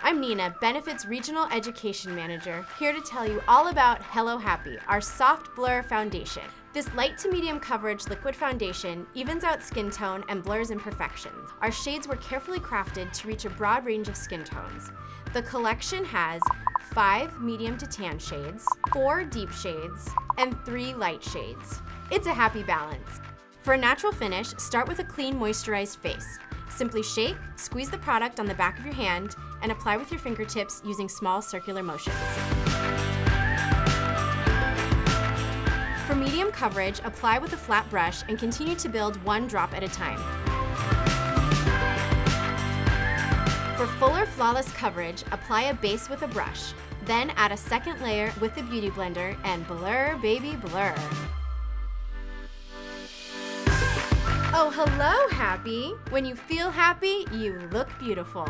I'm Nina, Benefits Regional Education Manager, here to tell you all about Hello Happy, our soft blur foundation. This light to medium coverage liquid foundation evens out skin tone and blurs imperfections. Our shades were carefully crafted to reach a broad range of skin tones. The collection has 5 medium to tan shades, 4 deep shades, and 3 light shades. It's a happy balance. For a natural finish, start with a clean, moisturized face. Simply shake, squeeze the product on the back of your hand, and apply with your fingertips using small circular motions. For medium coverage, apply with a flat brush and continue to build 1 drop at a time. For fuller, flawless coverage, apply a base with a brush. Then add a second layer with the Beauty Blender and blur, baby, blur. Oh, hello, Happy! When you feel happy, you look beautiful.